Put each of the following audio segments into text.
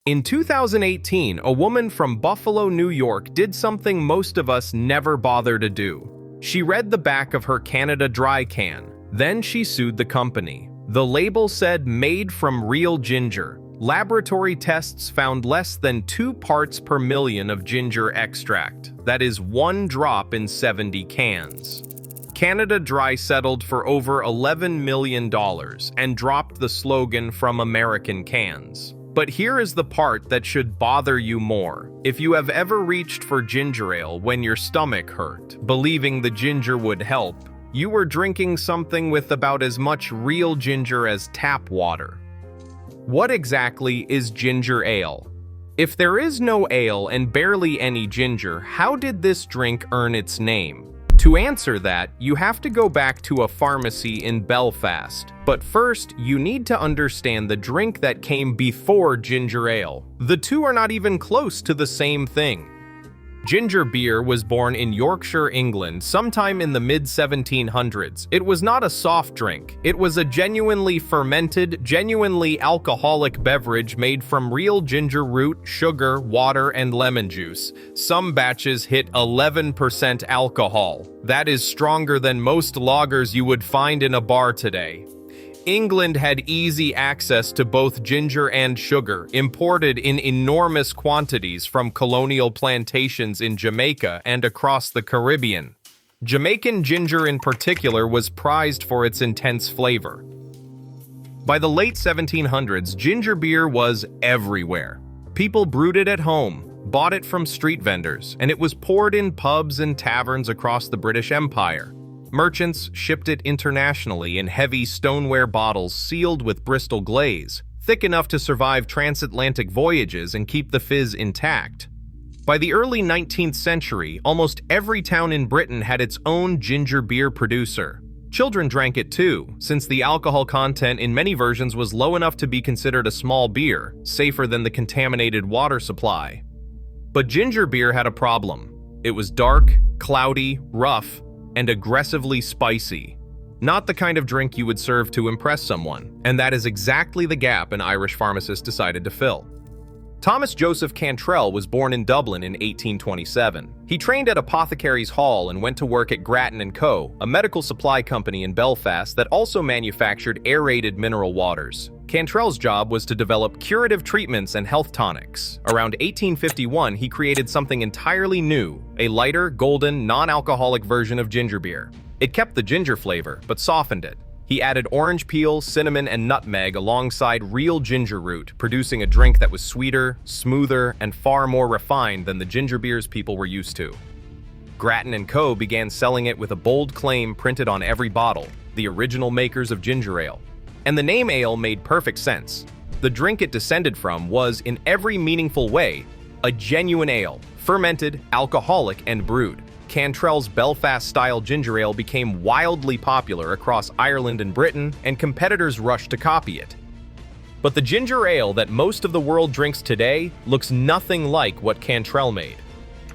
In 2018, a woman from Buffalo, New York did something most of us never bother to do. She read the back of her Canada Dry can. Then she sued the company. The label said made from real ginger. Laboratory tests found less than 2 parts per million of ginger extract. That is 1 drop in 70 cans. Canada Dry settled for over $11 million and dropped the slogan from American cans. But here is the part that should bother you more. If you have ever reached for ginger ale when your stomach hurt, believing the ginger would help, you were drinking something with about as much real ginger as tap water. What exactly is ginger ale? If there is no ale and barely any ginger, how did this drink earn its name? To answer that, you have to go back to a pharmacy in Belfast. But first, you need to understand the drink that came before ginger ale. The two are not even close to the same thing. Ginger beer was born in Yorkshire, England, sometime in the mid-1700s. It was not a soft drink. It was a genuinely fermented, genuinely alcoholic beverage made from real ginger root, sugar, water, and lemon juice. Some batches hit 11% alcohol. That is stronger than most lagers you would find in a bar today. England had easy access to both ginger and sugar, imported in enormous quantities from colonial plantations in Jamaica and across the Caribbean. Jamaican ginger in particular was prized for its intense flavor. By the late 1700s, ginger beer was everywhere. People brewed it at home, bought it from street vendors, and it was poured in pubs and taverns across the British Empire. Merchants shipped it internationally in heavy stoneware bottles sealed with Bristol glaze, thick enough to survive transatlantic voyages and keep the fizz intact. By the early 19th century, almost every town in Britain had its own ginger beer producer. Children drank it too, since the alcohol content in many versions was low enough to be considered a small beer, safer than the contaminated water supply. But ginger beer had a problem. It was dark, cloudy, rough, and aggressively spicy. Not the kind of drink you would serve to impress someone, and that is exactly the gap an Irish pharmacist decided to fill. Thomas Joseph Cantrell was born in Dublin in 1827. He trained at Apothecaries Hall and went to work at Grattan & Co., a medical supply company in Belfast that also manufactured aerated mineral waters. Cantrell's job was to develop curative treatments and health tonics. Around 1851, he created something entirely new, a lighter, golden, non-alcoholic version of ginger beer. It kept the ginger flavor, but softened it. He added orange peel, cinnamon, and nutmeg alongside real ginger root, producing a drink that was sweeter, smoother, and far more refined than the ginger beers people were used to. Grattan & Co. began selling it with a bold claim printed on every bottle, the original makers of ginger ale. And the name ale made perfect sense. The drink it descended from was, in every meaningful way, a genuine ale, fermented, alcoholic, and brewed. Cantrell's Belfast-style ginger ale became wildly popular across Ireland and Britain, and competitors rushed to copy it. But the ginger ale that most of the world drinks today looks nothing like what Cantrell made.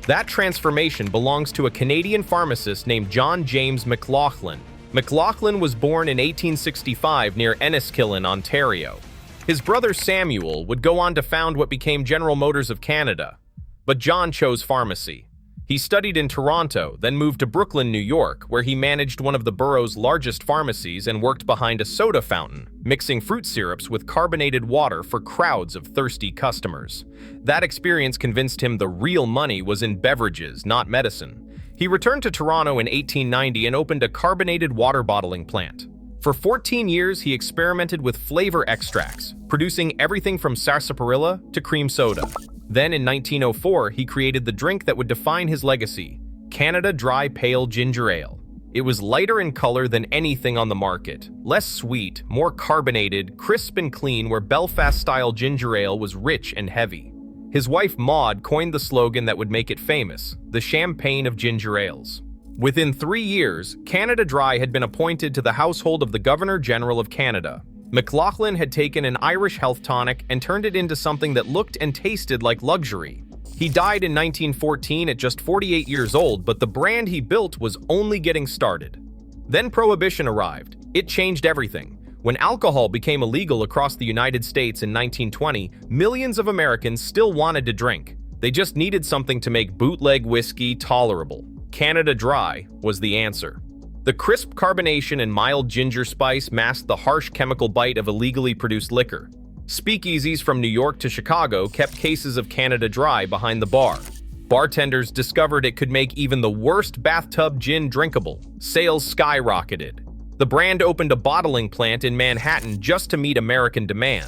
That transformation belongs to a Canadian pharmacist named John James McLaughlin. McLaughlin was born in 1865 near Enniskillen, Ontario. His brother Samuel would go on to found what became General Motors of Canada. But John chose pharmacy. He studied in Toronto, then moved to Brooklyn, New York, where he managed one of the borough's largest pharmacies and worked behind a soda fountain, mixing fruit syrups with carbonated water for crowds of thirsty customers. That experience convinced him the real money was in beverages, not medicine. He returned to Toronto in 1890 and opened a carbonated water bottling plant. For 14 years, he experimented with flavor extracts, producing everything from sarsaparilla to cream soda. Then in 1904, he created the drink that would define his legacy, Canada Dry Pale Ginger Ale. It was lighter in color than anything on the market, less sweet, more carbonated, crisp and clean, where Belfast-style ginger ale was rich and heavy. His wife Maud coined the slogan that would make it famous, the champagne of ginger ales. Within 3 years, Canada Dry had been appointed to the household of the Governor-General of Canada. McLaughlin had taken an Irish health tonic and turned it into something that looked and tasted like luxury. He died in 1914 at just 48 years old, but the brand he built was only getting started. Then Prohibition arrived. It changed everything. When alcohol became illegal across the United States in 1920, millions of Americans still wanted to drink. They just needed something to make bootleg whiskey tolerable. Canada Dry was the answer. The crisp carbonation and mild ginger spice masked the harsh chemical bite of illegally produced liquor. Speakeasies from New York to Chicago kept cases of Canada Dry behind the bar. Bartenders discovered it could make even the worst bathtub gin drinkable. Sales skyrocketed. The brand opened a bottling plant in Manhattan just to meet American demand.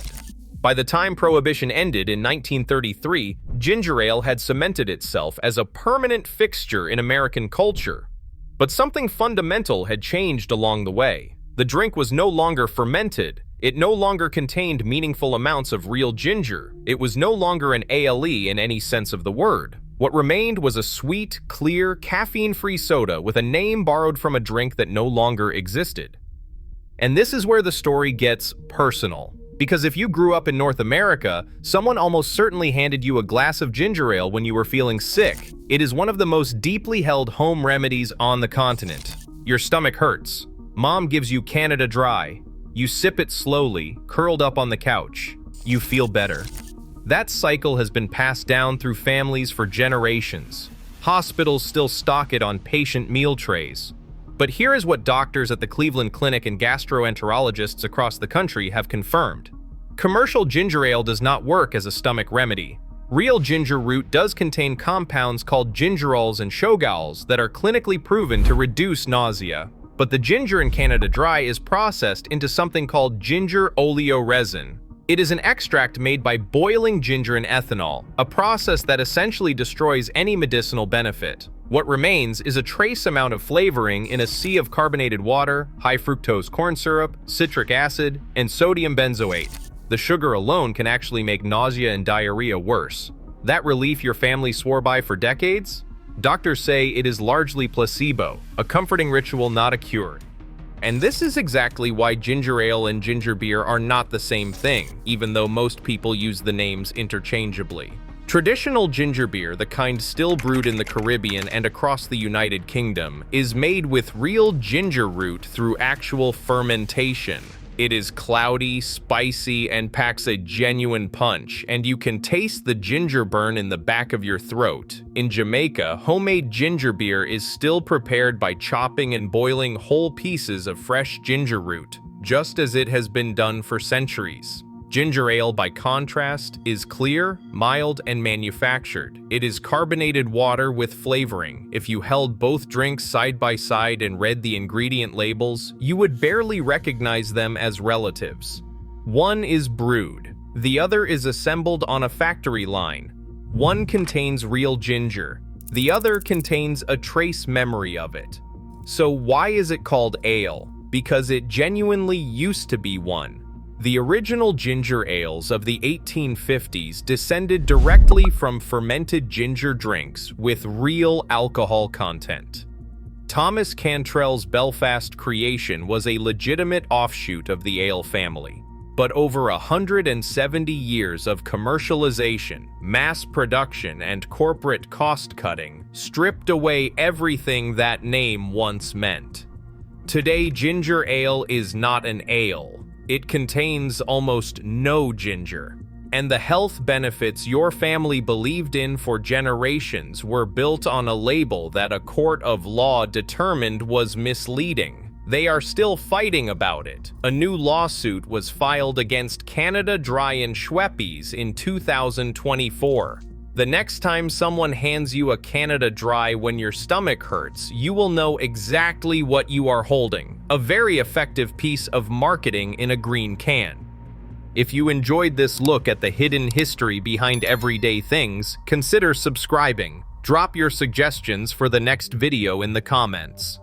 By the time Prohibition ended in 1933, ginger ale had cemented itself as a permanent fixture in American culture. But something fundamental had changed along the way. The drink was no longer fermented. It no longer contained meaningful amounts of real ginger. It was no longer an ale in any sense of the word. What remained was a sweet, clear, caffeine-free soda with a name borrowed from a drink that no longer existed. And this is where the story gets personal. Because if you grew up in North America, someone almost certainly handed you a glass of ginger ale when you were feeling sick. It is one of the most deeply held home remedies on the continent. Your stomach hurts. Mom gives you Canada Dry. You sip it slowly, curled up on the couch. You feel better. That cycle has been passed down through families for generations. Hospitals still stock it on patient meal trays. But here is what doctors at the Cleveland Clinic and gastroenterologists across the country have confirmed. Commercial ginger ale does not work as a stomach remedy. Real ginger root does contain compounds called gingerols and shogaols that are clinically proven to reduce nausea. But the ginger in Canada Dry is processed into something called ginger oleoresin. It is an extract made by boiling ginger in ethanol, a process that essentially destroys any medicinal benefit. What remains is a trace amount of flavoring in a sea of carbonated water, high fructose corn syrup, citric acid, and sodium benzoate. The sugar alone can actually make nausea and diarrhea worse. That relief your family swore by for decades? Doctors say it is largely placebo, a comforting ritual, not a cure. And this is exactly why ginger ale and ginger beer are not the same thing, even though most people use the names interchangeably. Traditional ginger beer, the kind still brewed in the Caribbean and across the United Kingdom, is made with real ginger root through actual fermentation. It is cloudy, spicy, and packs a genuine punch, and you can taste the ginger burn in the back of your throat. In Jamaica, homemade ginger beer is still prepared by chopping and boiling whole pieces of fresh ginger root, just as it has been done for centuries. Ginger ale, by contrast, is clear, mild, and manufactured. It is carbonated water with flavoring. If you held both drinks side by side and read the ingredient labels, you would barely recognize them as relatives. One is brewed. The other is assembled on a factory line. One contains real ginger. The other contains a trace memory of it. So why is it called ale? Because it genuinely used to be one. The original ginger ales of the 1850s descended directly from fermented ginger drinks with real alcohol content. Thomas Cantrell's Belfast creation was a legitimate offshoot of the ale family. But over 170 years of commercialization, mass production, and corporate cost-cutting stripped away everything that name once meant. Today, ginger ale is not an ale. It contains almost no ginger, and the health benefits your family believed in for generations were built on a label that a court of law determined was misleading. They are still fighting about it. A new lawsuit was filed against Canada Dry and Schweppes in 2024. The next time someone hands you a Canada Dry when your stomach hurts, you will know exactly what you are holding. A very effective piece of marketing in a green can. If you enjoyed this look at the hidden history behind everyday things, consider subscribing. Drop your suggestions for the next video in the comments.